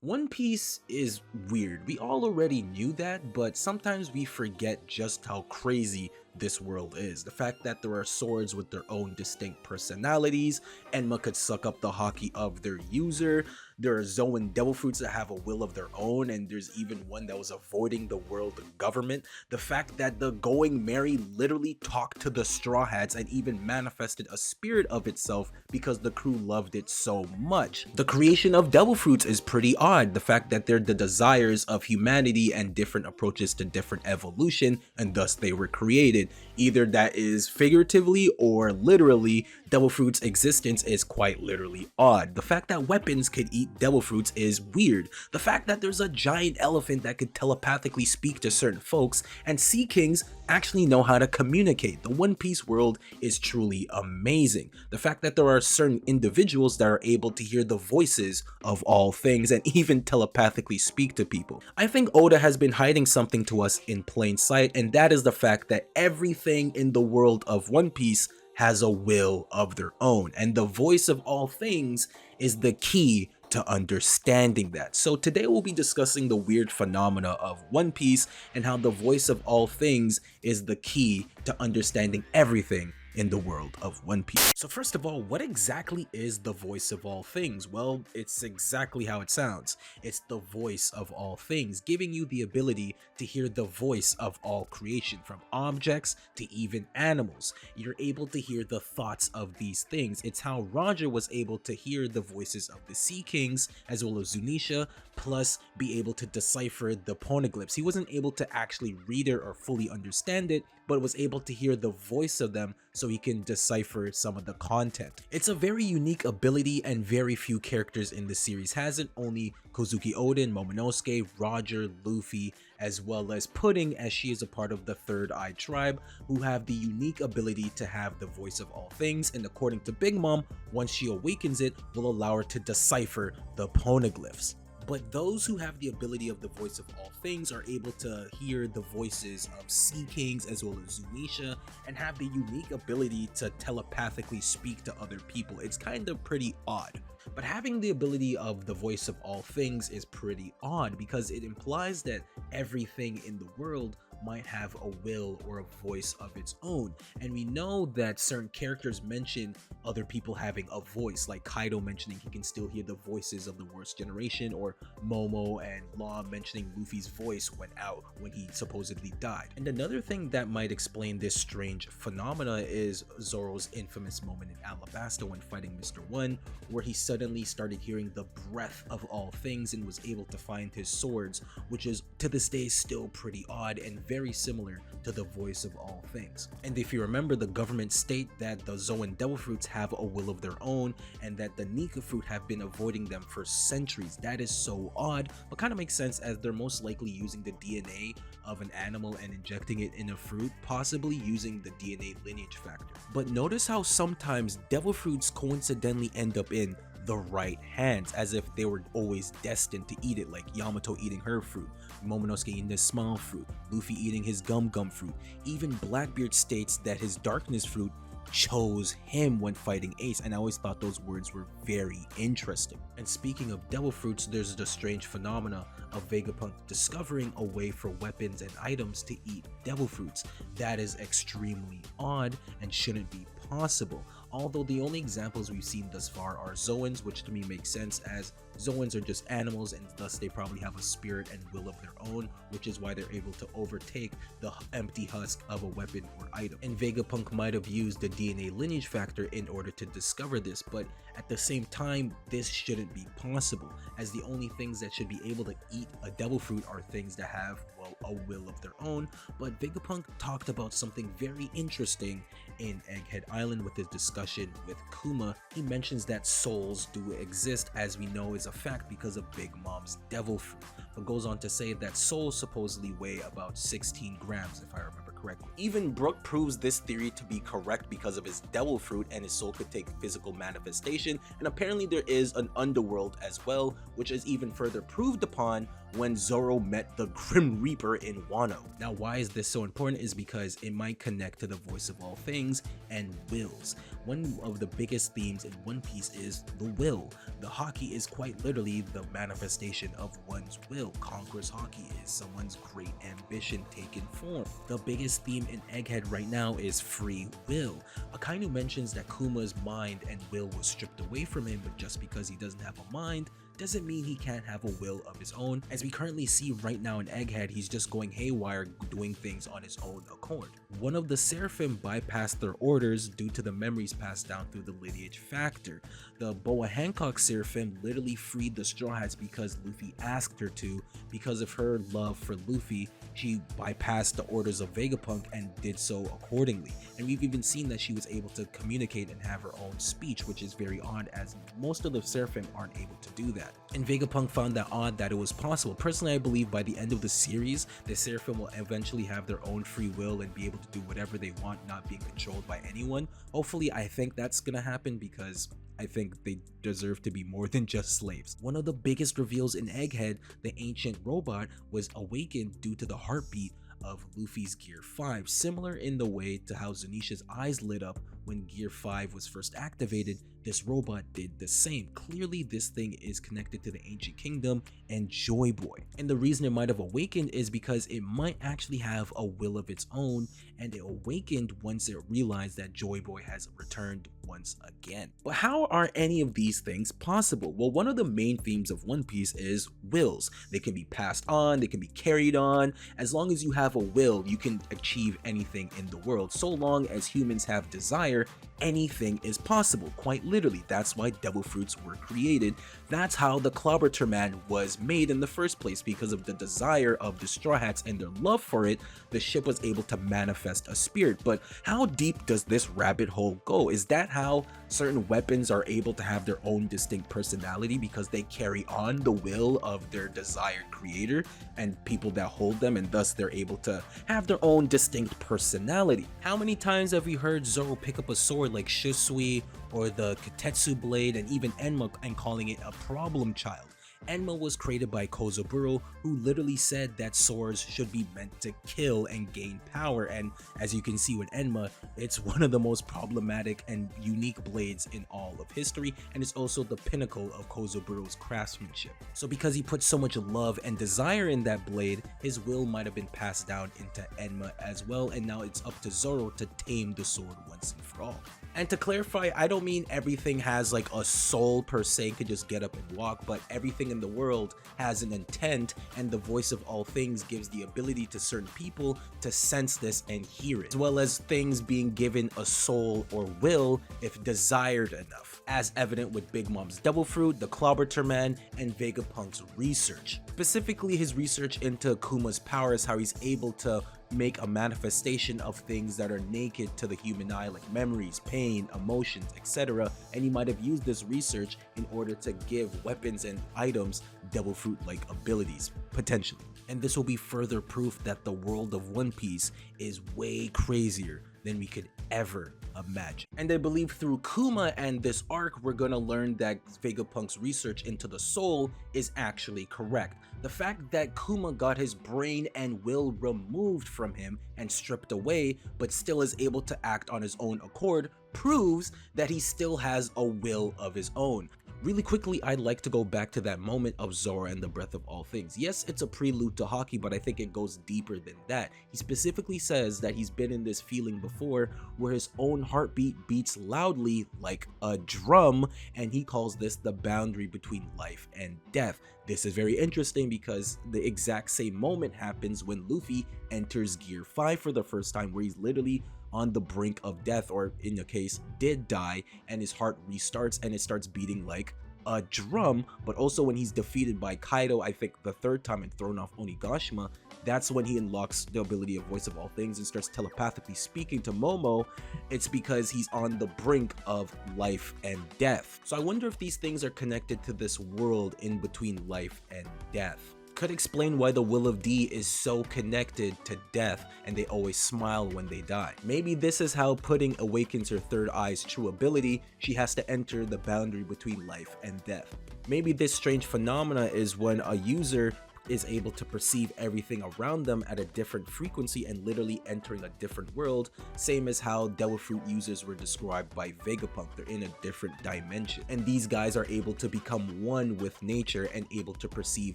One Piece is weird. We all already knew that, but sometimes we forget just how crazy this world is. The fact that there are swords with their own distinct personalities, Enma could suck up the hockey of their user, there are Zoan devil fruits that have a will of their own, and there's even one that was avoiding the world government. The fact that the Going Merry literally talked to the Straw Hats and even manifested a spirit of itself because the crew loved it so much. The creation of devil fruits is pretty odd. The fact that they're the desires of humanity and different approaches to different evolution, and thus they were created. Either that is figuratively or literally, devil fruits' existence is quite literally odd. The fact that weapons could eat devil fruits is weird. The fact that there's a giant elephant that could telepathically speak to certain folks, and sea kings actually know how to communicate. The One Piece world is truly amazing. The fact that there are certain individuals that are able to hear the voices of all things and even telepathically speak to people. I think Oda has been hiding something to us in plain sight, and that is the fact that everything in the world of One Piece has a will of their own, and the voice of all things is the key to understanding that. So today we'll be discussing the weird phenomena of One Piece and how the voice of all things is the key to understanding everything in the world of One Piece. So first of all, what exactly is the voice of all things? Well, it's exactly how it sounds. It's the voice of all things, giving you the ability to hear the voice of all creation, from objects to even animals. You're able to hear the thoughts of these things. It's how Roger was able to hear the voices of the Sea Kings as well as Zunisha, plus be able to decipher the poneglyphs. He wasn't able to actually read it or fully understand it, but was able to hear the voice of them so he can decipher some of the content. It's a very unique ability and very few characters in the series has it. Only Kozuki Oden, Momonosuke, Roger, Luffy, as well as Pudding, as she is a part of the Third Eye tribe, who have the unique ability to have the voice of all things, and according to Big Mom, once she awakens it, will allow her to decipher the poneglyphs. But those who have the ability of the voice of all things are able to hear the voices of Sea Kings as well as Zunisha, and have the unique ability to telepathically speak to other people. It's kind of pretty odd. But having the ability of the voice of all things is pretty odd because it implies that everything in the world might have a will or a voice of its own, and we know that certain characters mention other people having a voice, like Kaido mentioning he can still hear the voices of the worst generation, or Momo and Law mentioning Luffy's voice went out when he supposedly died. And another thing that might explain this strange phenomena is Zoro's infamous moment in Alabasta when fighting Mr. One, where he suddenly started hearing the breath of all things and was able to find his swords, which is to this day still pretty odd and very similar to the voice of all things. And if you remember, the government state that the Zoan devil fruits have a will of their own, and that the Nika fruit have been avoiding them for centuries. That is so odd, but kind of makes sense, as they're most likely using the DNA of an animal and injecting it in a fruit, possibly using the DNA lineage factor. But notice how sometimes devil fruits coincidentally end up in the right hands, as if they were always destined to eat it, like Yamato eating her fruit, Momonosuke eating the small fruit, Luffy eating his gum fruit. Even Blackbeard states that his darkness fruit chose him when fighting Ace, and I always thought those words were very interesting. And speaking of devil fruits, there's the strange phenomena of Vegapunk discovering a way for weapons and items to eat devil fruits. That is extremely odd and shouldn't be possible, although the only examples we've seen thus far are Zoans, which to me makes sense, as Zoans are just animals and thus they probably have a spirit and will of their own, which is why they're able to overtake the empty husk of a weapon or item. And Vegapunk might have used the DNA lineage factor in order to discover this, but at the same time, this shouldn't be possible, as the only things that should be able to eat a devil fruit are things that have, well, a will of their own. But Vegapunk talked about something very interesting in Egghead Island with his discussion with Kuma. He mentions that souls do exist, as we know is a fact because of Big Mom's devil fruit, but goes on to say that souls supposedly weigh about 16 grams if I remember correctly. Even Brook proves this theory to be correct because of his devil fruit, and his soul could take physical manifestation, and apparently there is an underworld as well, which is even further proved upon when Zoro met the Grim Reaper in Wano. Now, why is this so important is because it might connect to the voice of all things and wills. One of the biggest themes in One Piece is the will. The Haki is quite literally the manifestation of one's will. Conqueror's Haki is someone's great ambition taken form. The biggest theme in Egghead right now is free will. Akainu mentions that Kuma's mind and will was stripped away from him, but just because he doesn't have a mind doesn't mean he can't have a will of his own. As we currently see right now in Egghead, he's just going haywire, doing things on his own accord. One of the Seraphim bypassed their orders due to the memories passed down through the lineage factor. The Boa Hancock Seraphim literally freed the Straw Hats because Luffy asked her to. Because of her love for Luffy, she bypassed the orders of Vegapunk and did so accordingly. And we've even seen that she was able to communicate and have her own speech, which is very odd as most of the Seraphim aren't able to do that. And Vegapunk found that odd that it was possible. Personally, I believe by the end of the series, the Seraphim will eventually have their own free will and be able to do whatever they want, not being controlled by anyone. Hopefully, I think that's gonna happen because I think they deserve to be more than just slaves. One of the biggest reveals in Egghead, the ancient robot, was awakened due to the heartbeat of Luffy's Gear 5, similar in the way to how Zunisha's eyes lit up when Gear 5 was first activated. This robot did the same. Clearly, this thing is connected to the Ancient Kingdom and Joy Boy. And the reason it might have awakened is because it might actually have a will of its own, and it awakened once it realized that Joy Boy has returned once again. But how are any of these things possible? Well, one of the main themes of One Piece is wills. They can be passed on, they can be carried on. As long as you have a will, you can achieve anything in the world. So long as humans have desire, anything is possible. Quite literally, that's why devil fruits were created. That's how the klabautermann was made in the first place. Because of the desire of the Straw Hats and their love for it, the ship was able to manifest a spirit. But how deep does this rabbit hole go? Is that how certain weapons are able to have their own distinct personality because they carry on the will of their desired creator and people that hold them, and thus they're able to have their own distinct personality? How many times have we heard Zoro pick up a sword like Shisui or the Kitetsu blade and even Enma and calling it a problem child? Enma was created by Kozaburo, who literally said that swords should be meant to kill and gain power, and as you can see with Enma, it's one of the most problematic and unique blades in all of history, and it's also the pinnacle of Kozaburo's craftsmanship. So because he put so much love and desire in that blade, his will might have been passed down into Enma as well, and now it's up to Zoro to tame the sword once and for all. And to clarify, I don't mean everything has like a soul per se, could just get up and walk, but everything in the world has an intent, and the voice of all things gives the ability to certain people to sense this and hear it, as well as things being given a soul or will if desired enough, as evident with Big Mom's Devil Fruit, the klabautermann, and Vegapunk's research. Specifically, his research into Kuma's powers, how he's able to make a manifestation of things that are naked to the human eye, like memories, pain, emotions, etc. And he might have used this research in order to give weapons and items devil fruit like abilities, potentially. And this will be further proof that the world of One Piece is way crazier than we could ever imagine. And I believe through Kuma and this arc, we're gonna learn that Vegapunk's research into the soul is actually correct. The fact that Kuma got his brain and will removed from him and stripped away, but still is able to act on his own accord, proves that he still has a will of his own. Really quickly, I'd like to go back to that moment of Zoro and the breath of all things. Yes, it's a prelude to Haki, but I think it goes deeper than that. He specifically says that he's been in this feeling before where his own heartbeat beats loudly like a drum, and he calls this the boundary between life and death. This is very interesting because the exact same moment happens when Luffy enters Gear 5 for the first time, where he's literally on the brink of death, or in the case did die, and his heart restarts and it starts beating like a drum. But also when he's defeated by Kaido, I think the third time, and thrown off Onigashima, that's when he unlocks the ability of Voice of All Things and starts telepathically speaking to Momo. It's because he's on the brink of life and death. So I wonder if these things are connected to this world in between life and death. Could explain why the will of D is so connected to death and they always smile when they die. Maybe this is how Pudding awakens her third eye's true ability. She has to enter the boundary between life and death. Maybe this strange phenomena is when a user is able to perceive everything around them at a different frequency and literally entering a different world, same as how Devil Fruit users were described by Vegapunk. They're in a different dimension. And these guys are able to become one with nature and able to perceive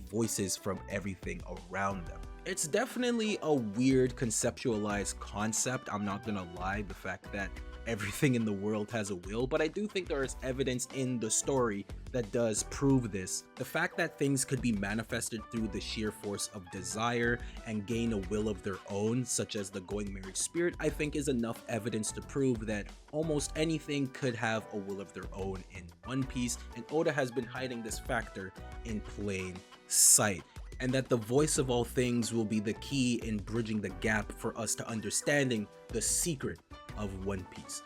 voices from everything around them. It's definitely a weird conceptualized concept, I'm not gonna lie, the fact that everything in the world has a will, but I do think there is evidence in the story that does prove this. The fact that things could be manifested through the sheer force of desire and gain a will of their own, such as the Going Merry spirit, I think is enough evidence to prove that almost anything could have a will of their own in One Piece, and Oda has been hiding this factor in plain sight. And that the voice of all things will be the key in bridging the gap for us to understanding the secret of One Piece.